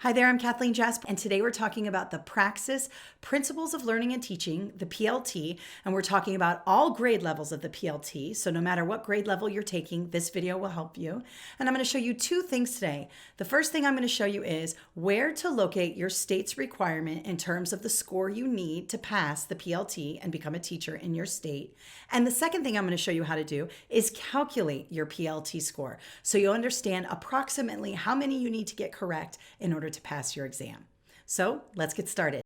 Hi there, I'm Kathleen Jasper, and today we're talking about the Praxis Principles of Learning and Teaching, the PLT, and we're talking about all grade levels of the PLT. So no matter what grade level you're taking, this video will help you. And I'm going to show you two things today. The first thing I'm going to show you is where to locate your state's requirement in terms of the score you need to pass the PLT and become a teacher in your state. And the second thing I'm going to show you how to do is calculate your PLT score so you'll understand approximately how many you need to get correct in order to pass your exam. So let's get started.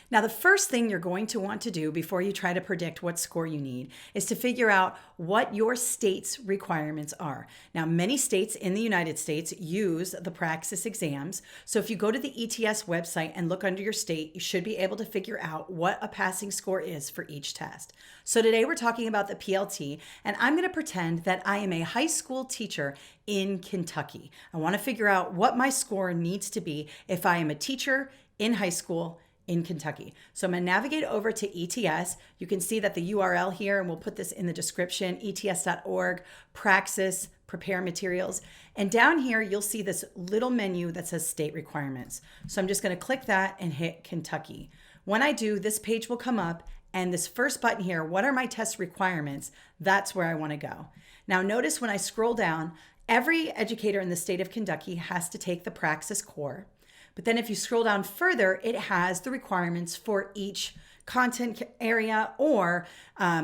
Now, the first thing you're going to want to do before you try to predict what score you need is to figure out what your state's requirements are. Now, many states in the United States use the Praxis exams. So if you go to the ETS website and look under your state, you should be able to figure out what a passing score is for each test. So today we're talking about the PLT, and I'm going to pretend that I am a high school teacher in Kentucky. I want to figure out what my score needs to be if I am a teacher in high school in Kentucky. So I'm going to navigate over to ETS. You can see that the URL here, and we'll put this in the description, ets.org, Praxis, prepare materials. And down here, you'll see this little menu that says state requirements. So I'm just going to click that and hit Kentucky. When I do, this page will come up, and this first button here, what are my test requirements? That's where I want to go. Now notice when I scroll down, every educator in the state of Kentucky has to take the Praxis core. But then if you scroll down further, it has the requirements for each content area or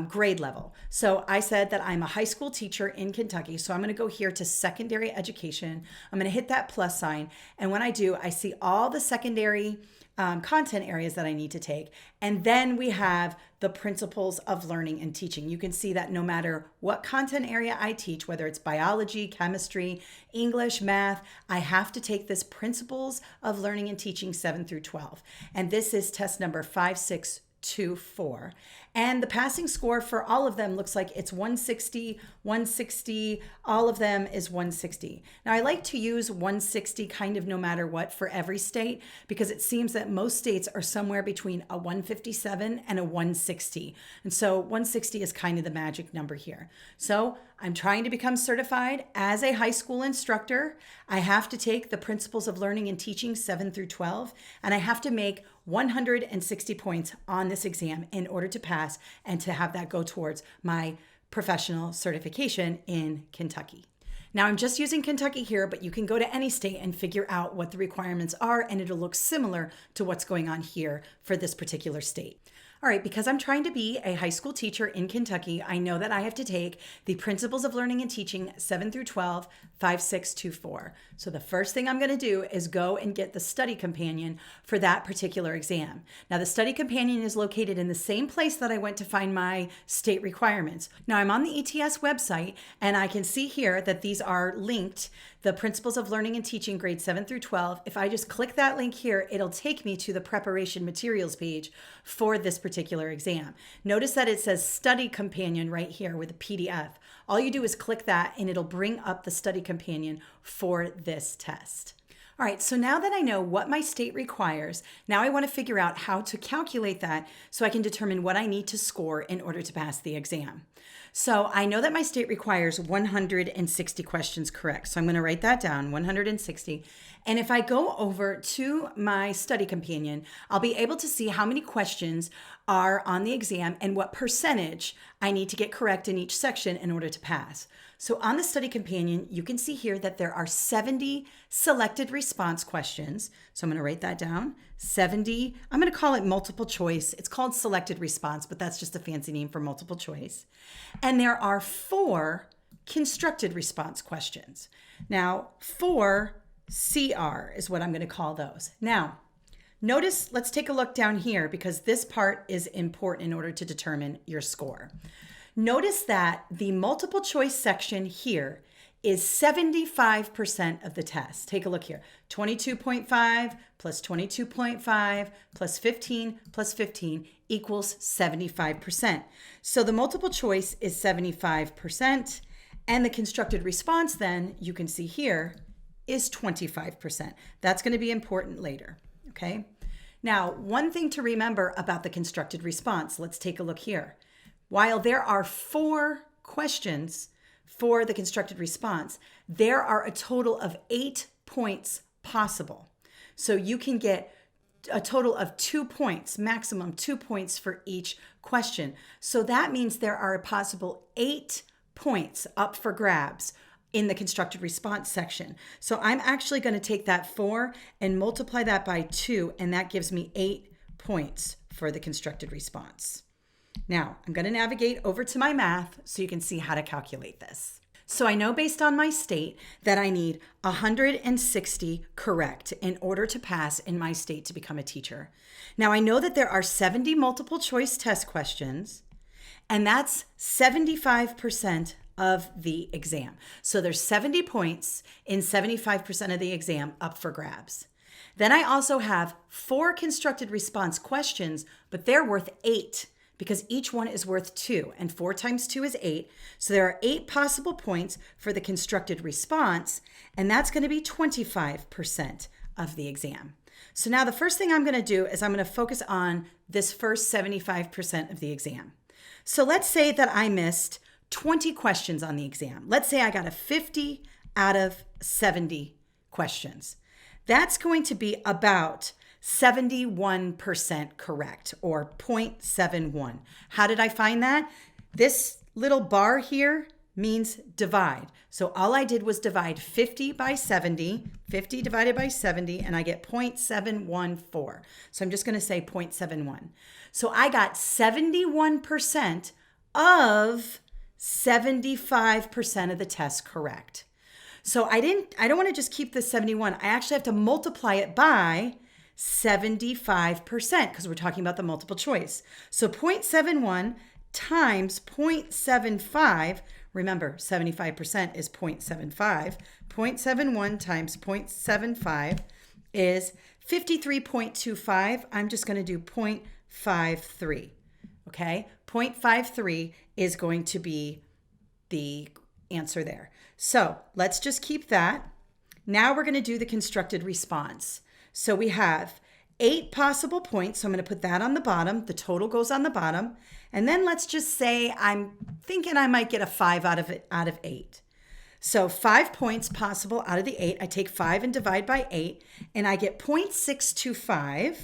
grade level. So I said that I'm a high school teacher in Kentucky. So I'm going to go here to secondary education. I'm going to hit that plus sign. And when I do, I see all the secondary content areas that I need to take. And then we have the principles of learning and teaching. You can see that no matter what content area I teach, whether it's biology, chemistry, English, math, I have to take this principles of learning and teaching 7 through 12. And this is test number 5624. And the passing score for all of them looks like it's 160, 160, all of them is 160. Now I like to use 160 kind of no matter what for every state because it seems that most states are somewhere between a 157 and a 160. And so 160 is kind of the magic number here. So I'm trying to become certified as a high school instructor. I have to take the principles of learning and teaching 7 through 12, and I have to make 160 points on this exam in order to pass and to have that go towards my professional certification in Kentucky. Now I'm just using Kentucky here, but you can go to any state and figure out what the requirements are, and it'll look similar to what's going on here for this particular state. All right, because I'm trying to be a high school teacher in Kentucky, I know that I have to take the Principles of Learning and Teaching 7 through 12, 5624. So the first thing I'm going to do is go and get the study companion for that particular exam. Now the study companion is located in the same place that I went to find my state requirements. Now I'm on the ETS website, and I can see here that these are linked, the Principles of Learning and Teaching grades 7 through 12. If I just click that link here, it'll take me to the preparation materials page for this particular exam. Notice that it says study companion right here with a PDF. All you do is click that and it'll bring up the study companion for this test. All right, so now that I know what my state requires, now I want to figure out how to calculate that so I can determine what I need to score in order to pass the exam. So I know that my state requires 160 questions correct. So I'm going to write that down, 160. And if I go over to my study companion, I'll be able to see how many questions are on the exam and what percentage I need to get correct in each section in order to pass. So on the study companion, you can see here that there are 70 selected response questions. So I'm going to write that down, 70. I'm going to call it multiple choice. It's called selected response, but that's just a fancy name for multiple choice. And there are 4 constructed response questions. Now, 4 CR is what I'm going to call those. Now, notice, let's take a look down here because this part is important in order to determine your score. Notice that the multiple choice section here is 75% of the test. Take a look here. 22.5 plus 22.5 plus 15 plus 15 equals 75%. So the multiple choice is 75%, and the constructed response then, you can see here, is 25%. That's going to be important later, okay? Now, one thing to remember about the constructed response, let's take a look here. While there are 4 questions for the constructed response, there are a total of 8 points possible. So you can get a total of 2 points, maximum 2 points for each question. So that means there are a possible 8 points up for grabs in the constructed response section. So I'm actually going to take that 4 and multiply that by 2, and that gives me 8 points for the constructed response. Now, I'm going to navigate over to my math so you can see how to calculate this. So I know based on my state that I need 160 correct in order to pass in my state to become a teacher. Now I know that there are 70 multiple choice test questions, and that's 75% of the exam. So there's 70 points in 75% of the exam up for grabs. Then I also have 4 constructed response questions, but they're worth 8. Because each one is worth 2, and 4 times 2 is 8. So there are 8 possible points for the constructed response, and that's going to be 25% of the exam. So now the first thing I'm going to do is I'm going to focus on this first 75% of the exam. So let's say that I missed 20 questions on the exam. Let's say I got a 50 out of 70 questions. That's going to be about 71% correct, or 0.71. How did I find that? This little bar here means divide. So all I did was divide 50 by 70, 50 divided by 70, and I get 0.714. So I'm just going to say 0.71. So I got 71% of 75% of the test correct. So I don't want to just keep the 71. I actually have to multiply it by 75% because we're talking about the multiple choice. So 0.71 times 0.75, remember 75% is 0.75, 0.71 times 0.75 is 53.25. I'm just going to do 0.53, okay? 0.53 is going to be the answer there. So let's just keep that. Now we're going to do the constructed response. So we have 8 possible points. So I'm going to put that on the bottom. The total goes on the bottom. And then let's just say I'm thinking I might get a 5 out of 8. So 5 points possible out of the 8. I take 5 and divide by 8, and I get 0.625.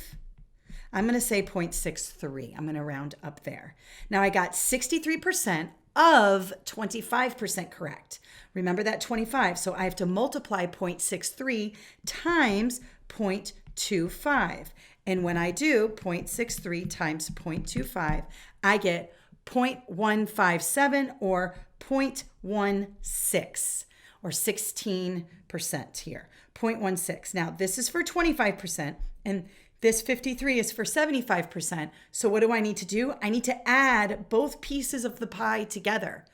I'm going to say 0.63. I'm going to round up there. Now I got 63% of 25% correct. Remember that 25. So I have to multiply 0.63 times 0.25. And when I do 0.63 times 0.25, I get 0.157 or 0.16 or 16% here, 0.16. Now this is for 25% and this 53 is for 75%. So what do I need to do? I need to add both pieces of the pie together.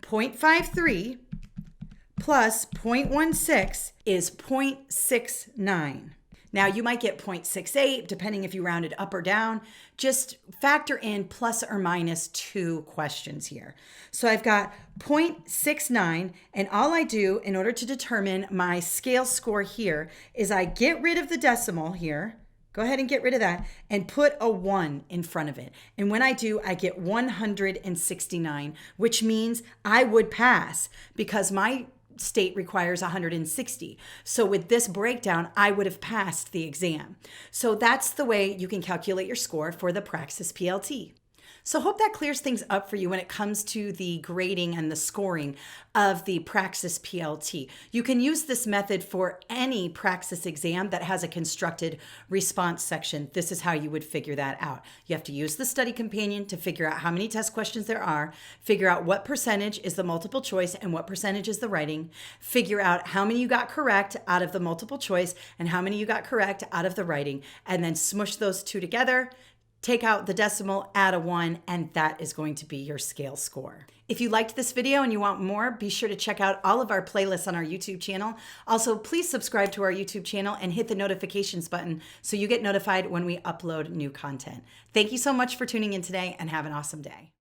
0.53 plus 0.16 is 0.69. Now you might get 0.68 depending if you rounded up or down. Just factor in plus or minus 2 questions here. So I've got 0.69, and all I do in order to determine my scale score here is I get rid of the decimal here. Go ahead and get rid of that and put a 1 in front of it. And when I do, I get 169, which means I would pass because my state requires 160. So with this breakdown, I would have passed the exam. So that's the way you can calculate your score for the Praxis PLT. So hope that clears things up for you when it comes to the grading and the scoring of the Praxis PLT. You can use this method for any Praxis exam that has a constructed response section. This is how you would figure that out. You have to use the study companion to figure out how many test questions there are, figure out what percentage is the multiple choice and what percentage is the writing, figure out how many you got correct out of the multiple choice and how many you got correct out of the writing, and then smush those two together. Take out the decimal, add a 1, and that is going to be your scale score. If you liked this video and you want more, be sure to check out all of our playlists on our YouTube channel. Also, please subscribe to our YouTube channel and hit the notifications button so you get notified when we upload new content. Thank you so much for tuning in today and have an awesome day.